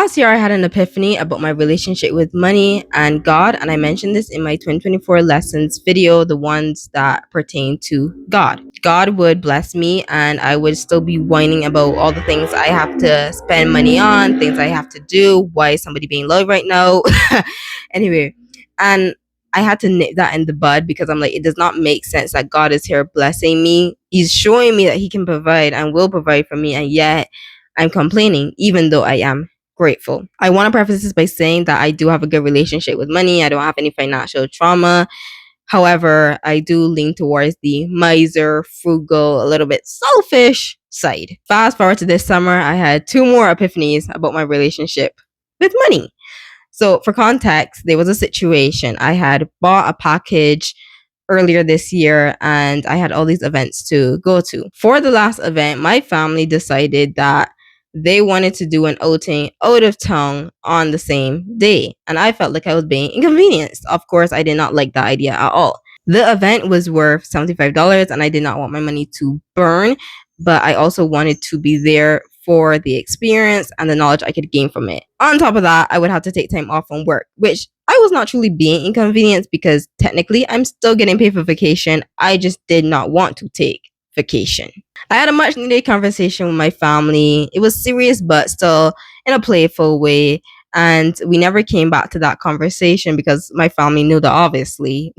Last year, I had an epiphany about my relationship with money and God, and I mentioned this in my 2024 lessons video, the ones that pertain to God. God would bless me, and I would still be whining about all the things I have to spend money on, things I have to do, why is somebody being low right now? Anyway, and I had to nip that in the bud because I'm like, it does not make sense that God is here blessing me. He's showing me that He can provide and will provide for me, and yet I'm complaining, even though I am grateful. I want to preface this by saying that I do have a good relationship with money. I don't have any financial trauma. However, I do lean towards the miser, frugal, a little bit selfish side. Fast forward to this summer, I had two more epiphanies about my relationship with money. So, for context, there was a situation. I had bought a package earlier this year and I had all these events to go to. For the last event, my family decided that they wanted to do an outing out of town on the same day. And I felt like I was being inconvenienced. Of course, I did not like that idea at all. The event was worth $75 and I did not want my money to burn, but I also wanted to be there for the experience and the knowledge I could gain from it. On top of that, I would have to take time off from work, which I was not truly being inconvenienced because technically I'm still getting paid for vacation. I just did not want to take vacation. I had a much needed conversation with my family. It was serious, but still in a playful way. And we never came back to that conversation because my family knew that obviously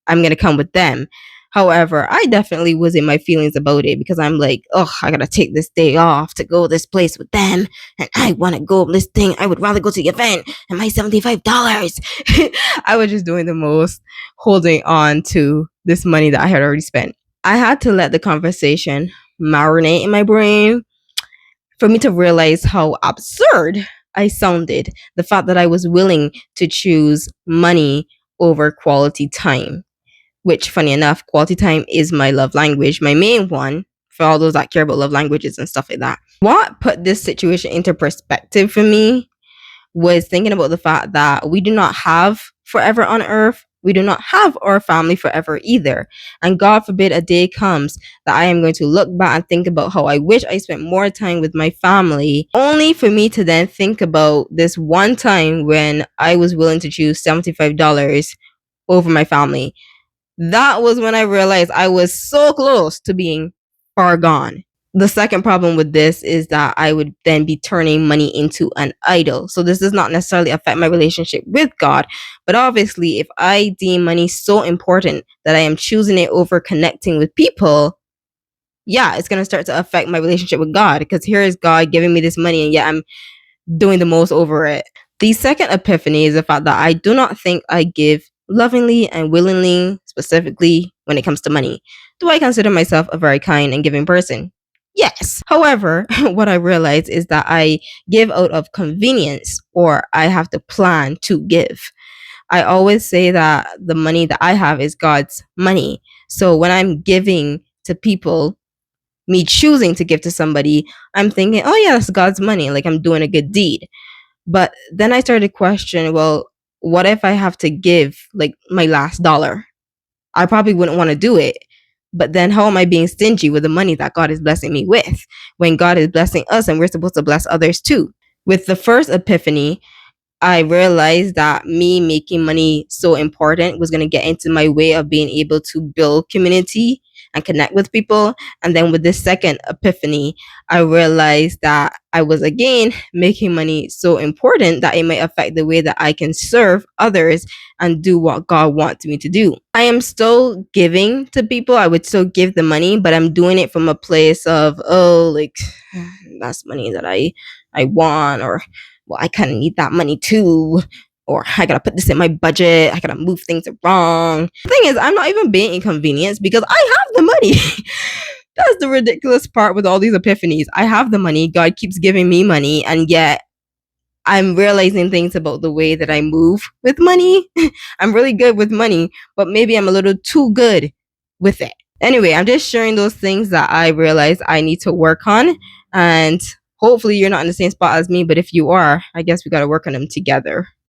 I'm going to come with them. However, I definitely was in my feelings about it because I'm like, oh, I gotta take this day off to go this place with them. And I want to go this thing. I would rather go to the event and my $75. I was just doing the most, holding on to this money that I had already spent. I had to let the conversation marinate in my brain for me to realize how absurd I sounded. The fact that I was willing to choose money over quality time. Which, funny enough, quality time is my love language, my main one, for all those that care about love languages and stuff like that. What put this situation into perspective for me was thinking about the fact that we do not have forever on earth. We do not have our family forever either. And God forbid a day comes that I am going to look back and think about how I wish I spent more time with my family, only for me to then think about this one time when I was willing to choose $75 over my family. That was when I realized I was so close to being far gone. The second problem with this is that I would then be turning money into an idol. So this does not necessarily affect my relationship with God, but obviously if I deem money so important that I am choosing it over connecting with people, yeah, it's going to start to affect my relationship with God because here is God giving me this money and yet I'm doing the most over it. The second epiphany is the fact that I do not think I give lovingly and willingly, specifically when it comes to money. Do I consider myself a very kind and giving person? Yes. However, what I realize is that I give out of convenience or I have to plan to give. I always say that the money that I have is God's money. So when I'm giving to people, me choosing to give to somebody, I'm thinking, oh yeah, that's God's money. Like I'm doing a good deed. But then I started questioning, well, what if I have to give like my last dollar? I probably wouldn't want to do it. But then how am I being stingy with the money that God is blessing me with when God is blessing us and we're supposed to bless others too? With the first epiphany, I realized that me making money so important was going to get into my way of being able to build community and connect with people. And then with this second epiphany, I realized that I was again making money so important that it might affect the way that I can serve others and do what God wants me to do. I am still giving to people. I would still give the money, but I'm doing it from a place of, oh, like that's money that I want, or well, I kind of need that money too, or I gotta put this in my budget, I gotta move things around. The thing is, I'm not even being inconvenienced because I have the money. That's the ridiculous part with all these epiphanies. I have the money, God keeps giving me money, and yet I'm realizing things about the way that I move with money. I'm really good with money, but maybe I'm a little too good with it. Anyway, I'm just sharing those things that I realize I need to work on, and hopefully you're not in the same spot as me, but if you are, I guess we got to work on them together.